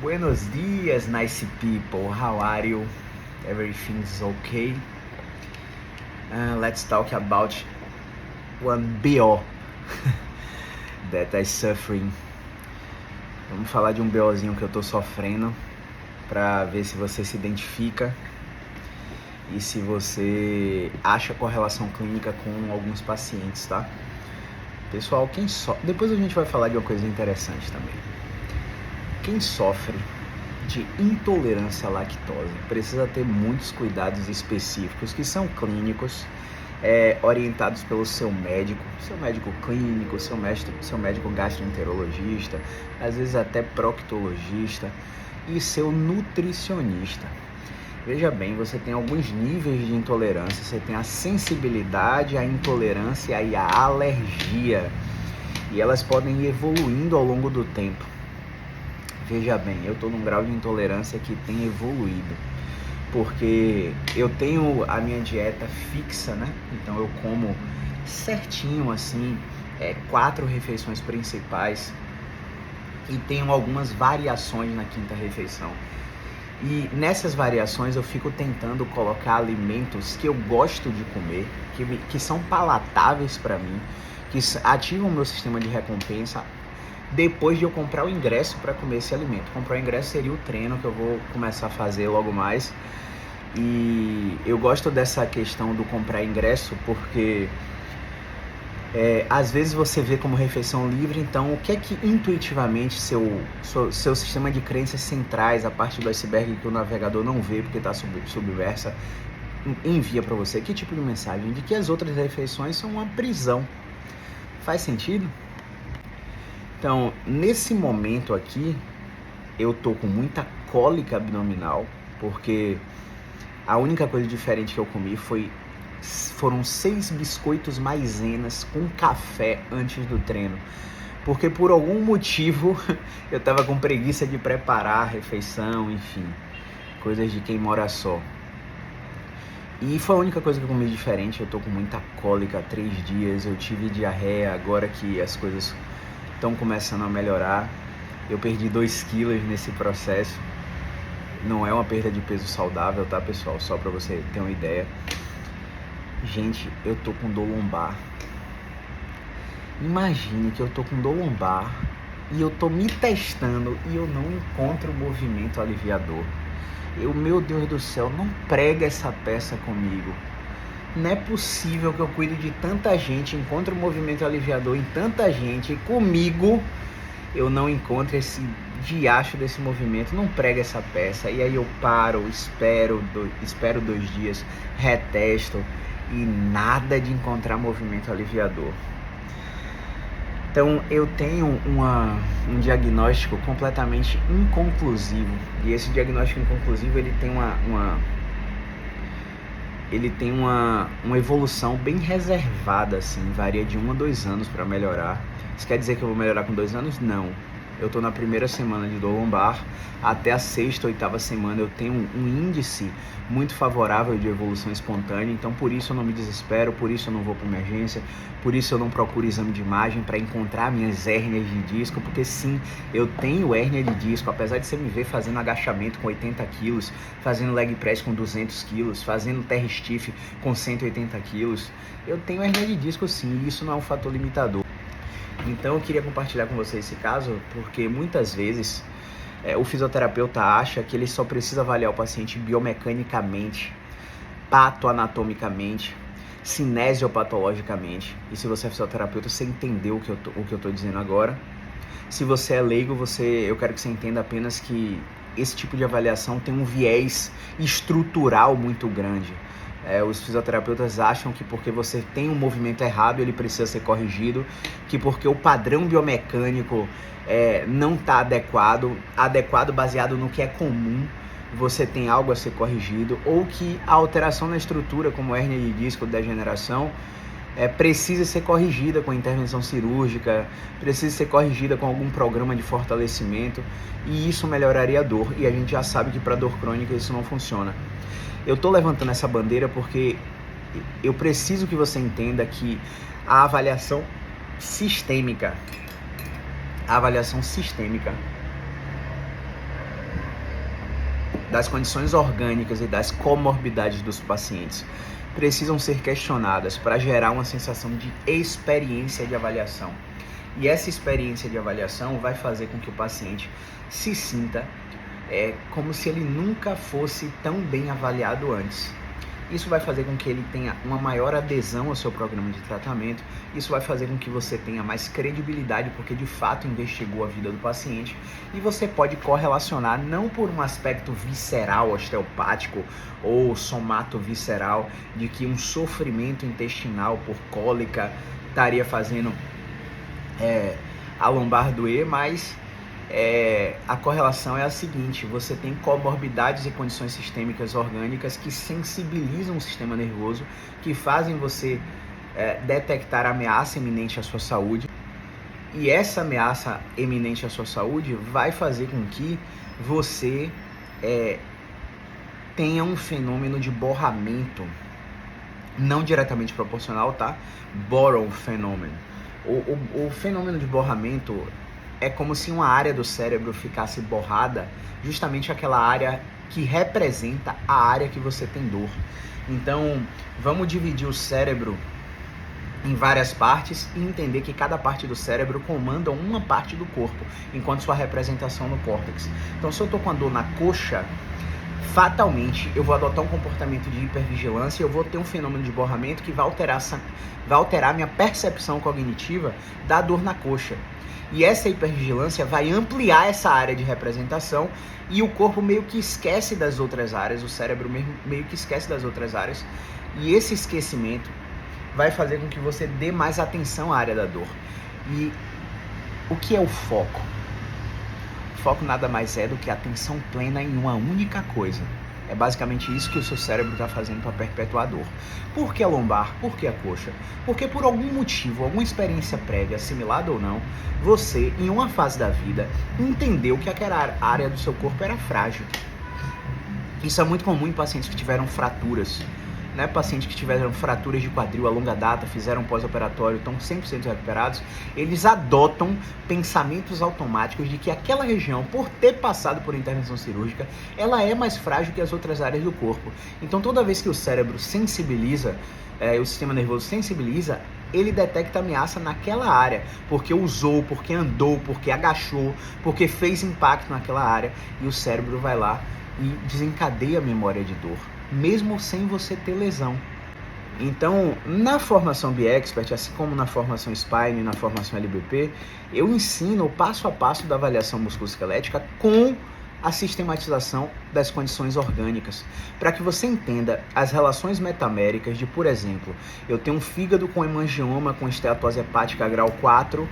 Buenos dias, nice people. How are you? Everything's okay? Let's talk about one BO that I'm suffering. Vamos falar de um BOzinho que eu tô sofrendo para ver se você se identifica e se você acha correlação clínica com alguns pacientes, tá? Pessoal, depois a gente vai falar de uma coisa interessante também. Quem sofre de intolerância à lactose precisa ter muitos cuidados específicos que são clínicos, orientados pelo seu médico clínico, seu médico gastroenterologista, às vezes até proctologista e seu nutricionista. Veja bem, você tem alguns níveis de intolerância, você tem a sensibilidade, a intolerância e a alergia, e elas podem ir evoluindo ao longo do tempo. Veja bem, eu estou num grau de intolerância que tem evoluído, porque eu tenho a minha dieta fixa, né? Então eu como certinho, assim, 4 refeições principais e tenho algumas variações na quinta refeição. E nessas variações eu fico tentando colocar alimentos que eu gosto de comer, que são palatáveis para mim, que ativam o meu sistema de recompensa, depois de eu comprar o ingresso para comer esse alimento. Comprar o ingresso seria o treino que eu vou começar a fazer logo mais. E eu gosto dessa questão do comprar ingresso porque às vezes você vê como refeição livre, então o que é que intuitivamente seu sistema de crenças centrais, a parte do iceberg que o navegador não vê porque está submersa, envia para você? Que tipo de mensagem? De que as outras refeições são uma prisão. Faz sentido? Então, nesse momento aqui, eu tô com muita cólica abdominal, porque a única coisa diferente que eu comi foram 6 biscoitos maizenas com café antes do treino. Porque por algum motivo eu tava com preguiça de preparar a refeição, enfim, coisas de quem mora só. E foi a única coisa que eu comi diferente. Eu tô com muita cólica há 3 dias, eu tive diarreia agora que as coisas estão começando a melhorar. Eu perdi 2 quilos nesse processo. Não é uma perda de peso saudável, tá, pessoal? Só pra você ter uma ideia. Gente, eu tô com dor lombar. Imagine que eu tô com dor lombar e eu tô me testando e eu não encontro movimento aliviador. Meu Deus do céu, não prega essa peça comigo. Não é possível que eu cuido de tanta gente, encontro movimento aliviador em tanta gente, e comigo eu não encontro esse diacho desse movimento, não prega essa peça. E aí eu paro, espero 2 dias, retesto e nada de encontrar movimento aliviador. Então eu tenho um diagnóstico completamente inconclusivo, e esse diagnóstico inconclusivo ele tem uma evolução bem reservada, assim, varia de 1 a 2 anos para melhorar. Isso quer dizer que eu vou melhorar com 2 anos? Não. Eu estou na primeira semana de dor lombar, até a 6ª, 8ª semana eu tenho um índice muito favorável de evolução espontânea, então por isso eu não me desespero, por isso eu não vou para emergência, por isso eu não procuro exame de imagem para encontrar minhas hérnias de disco, porque sim, eu tenho hérnia de disco, apesar de você me ver fazendo agachamento com 80 quilos, fazendo leg press com 200 quilos, fazendo terra stiff com 180 quilos, eu tenho hérnia de disco sim, e isso não é um fator limitador. Então eu queria compartilhar com vocês esse caso, porque muitas vezes o fisioterapeuta acha que ele só precisa avaliar o paciente biomecanicamente, patoanatomicamente, cinesiopatologicamente. E se você é fisioterapeuta, você entendeu o que eu estou dizendo agora. Se você é leigo, eu quero que você entenda apenas que esse tipo de avaliação tem um viés estrutural muito grande. Os fisioterapeutas acham que porque você tem um movimento errado, ele precisa ser corrigido, que porque o padrão biomecânico não está adequado baseado no que é comum, você tem algo a ser corrigido, ou que a alteração na estrutura, como hérnia de disco, degeneração, precisa ser corrigida com intervenção cirúrgica, precisa ser corrigida com algum programa de fortalecimento, e isso melhoraria a dor, e a gente já sabe que para dor crônica isso não funciona. Eu estou levantando essa bandeira porque eu preciso que você entenda que a avaliação sistêmica das condições orgânicas e das comorbidades dos pacientes precisam ser questionadas para gerar uma sensação de experiência de avaliação. E essa experiência de avaliação vai fazer com que o paciente se sinta como se ele nunca fosse tão bem avaliado antes. Isso vai fazer com que ele tenha uma maior adesão ao seu programa de tratamento. Isso vai fazer com que você tenha mais credibilidade, porque de fato investigou a vida do paciente. E você pode correlacionar não por um aspecto visceral, osteopático ou somato-visceral, de que um sofrimento intestinal por cólica estaria fazendo a lombar doer, mas a correlação é a seguinte: você tem comorbidades e condições sistêmicas orgânicas que sensibilizam o sistema nervoso, que fazem você detectar ameaça iminente à sua saúde, e essa ameaça iminente à sua saúde vai fazer com que você tenha um fenômeno de borramento, não diretamente proporcional, tá? Boron phenomenon. O fenômeno de borramento é como se uma área do cérebro ficasse borrada, justamente aquela área que representa a área que você tem dor. Então, vamos dividir o cérebro em várias partes e entender que cada parte do cérebro comanda uma parte do corpo, enquanto sua representação no córtex. Então, se eu estou com a dor na coxa, fatalmente eu vou adotar um comportamento de hipervigilância e eu vou ter um fenômeno de borramento que vai alterar minha percepção cognitiva da dor na coxa. E essa hipervigilância vai ampliar essa área de representação e o corpo meio que esquece das outras áreas, o cérebro meio que esquece das outras áreas, e esse esquecimento vai fazer com que você dê mais atenção à área da dor. E o que é o foco? O foco nada mais é do que a atenção plena em uma única coisa. É basicamente isso que o seu cérebro está fazendo para perpetuar a dor. Por que a lombar? Por que a coxa? Porque por algum motivo, alguma experiência prévia, assimilada ou não, você, em uma fase da vida, entendeu que aquela área do seu corpo era frágil. Isso é muito comum em pacientes que tiveram fraturas. Né, pacientes que tiveram fraturas de quadril a longa data, fizeram pós-operatório, estão 100% recuperados, eles adotam pensamentos automáticos de que aquela região, por ter passado por intervenção cirúrgica, ela é mais frágil que as outras áreas do corpo. Então toda vez que o cérebro sensibiliza, o sistema nervoso sensibiliza, ele detecta ameaça naquela área, porque usou, porque andou, porque agachou, porque fez impacto naquela área, e o cérebro vai lá e desencadeia a memória de dor, mesmo sem você ter lesão. Então, na formação B-Expert, assim como na formação Spine e na formação LBP, eu ensino o passo a passo da avaliação musculoesquelética com a sistematização das condições orgânicas, para que você entenda as relações metaméricas de, por exemplo, eu tenho um fígado com hemangioma, com esteatose hepática grau 4,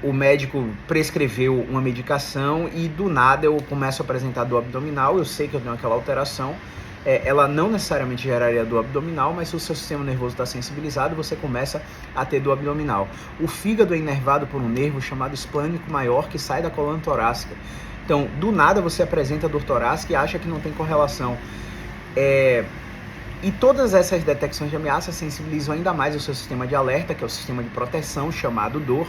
o médico prescreveu uma medicação e do nada eu começo a apresentar dor abdominal, eu sei que eu tenho aquela alteração, ela não necessariamente geraria dor abdominal, mas se o seu sistema nervoso está sensibilizado, você começa a ter dor abdominal. O fígado é inervado por um nervo chamado esplênico maior que sai da coluna torácica. Então, do nada você apresenta dor torácica e acha que não tem correlação. E todas essas detecções de ameaça sensibilizam ainda mais o seu sistema de alerta, que é o sistema de proteção chamado dor,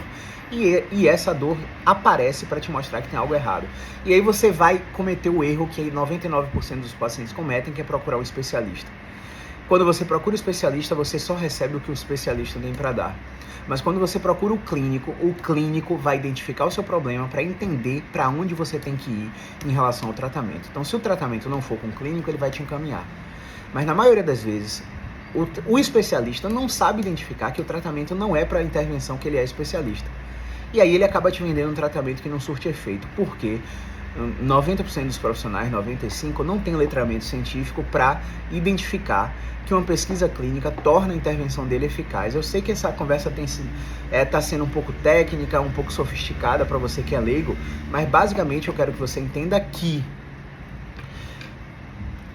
e essa dor aparece para te mostrar que tem algo errado. E aí você vai cometer o erro que 99% dos pacientes cometem, que é procurar um especialista. Quando você procura o especialista, você só recebe o que o especialista tem para dar. Mas quando você procura o clínico vai identificar o seu problema para entender para onde você tem que ir em relação ao tratamento. Então, se o tratamento não for com o clínico, ele vai te encaminhar. Mas na maioria das vezes, o especialista não sabe identificar que o tratamento não é para a intervenção que ele é especialista. E aí ele acaba te vendendo um tratamento que não surte efeito. Por quê? 90% dos profissionais, 95%, não tem letramento científico para identificar que uma pesquisa clínica torna a intervenção dele eficaz. Eu sei que essa conversa está sendo um pouco técnica, um pouco sofisticada para você que é leigo, mas basicamente eu quero que você entenda que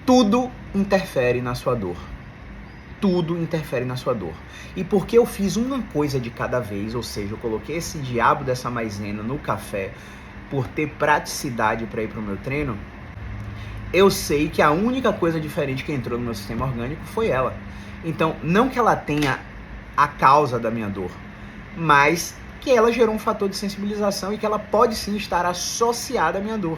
tudo interfere na sua dor. Tudo interfere na sua dor. E porque eu fiz uma coisa de cada vez, ou seja, eu coloquei esse diabo dessa maisena no café por ter praticidade para ir para o meu treino, eu sei que a única coisa diferente que entrou no meu sistema orgânico foi ela. Então, não que ela tenha a causa da minha dor, mas que ela gerou um fator de sensibilização e que ela pode sim estar associada à minha dor.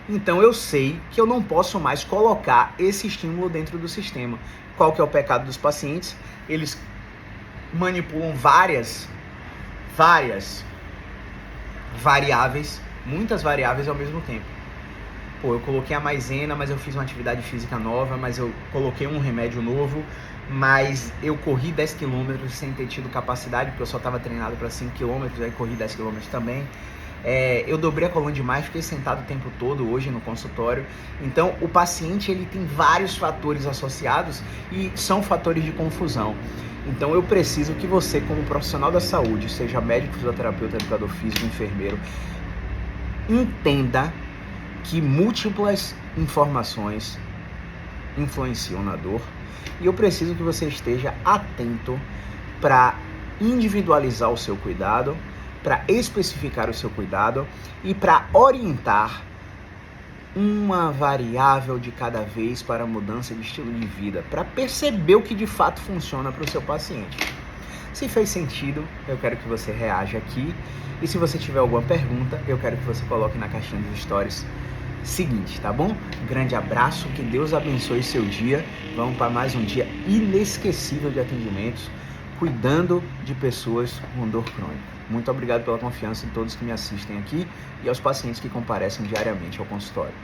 Então eu sei que eu não posso mais colocar esse estímulo dentro do sistema. Qual que é o pecado dos pacientes? Eles manipulam várias variáveis, muitas variáveis ao mesmo tempo. Pô, eu coloquei a maisena, mas eu fiz uma atividade física nova, mas eu coloquei um remédio novo, mas eu corri 10 km sem ter tido capacidade, porque eu só estava treinado para 5 km, aí corri 10 km também. Eu dobrei a coluna demais, fiquei sentado o tempo todo hoje no consultório. Então, o paciente ele tem vários fatores associados e são fatores de confusão. Então, eu preciso que você, como profissional da saúde, seja médico, fisioterapeuta, educador físico, enfermeiro, entenda que múltiplas informações influenciam na dor e eu preciso que você esteja atento para individualizar o seu cuidado, para especificar o seu cuidado e para orientar uma variável de cada vez para a mudança de estilo de vida, para perceber o que de fato funciona para o seu paciente. Se fez sentido, eu quero que você reaja aqui e se você tiver alguma pergunta, eu quero que você coloque na caixinha dos stories seguinte, tá bom? Grande abraço, que Deus abençoe seu dia. Vamos para mais um dia inesquecível de atendimentos, cuidando de pessoas com dor crônica. Muito obrigado pela confiança em todos que me assistem aqui e aos pacientes que comparecem diariamente ao consultório.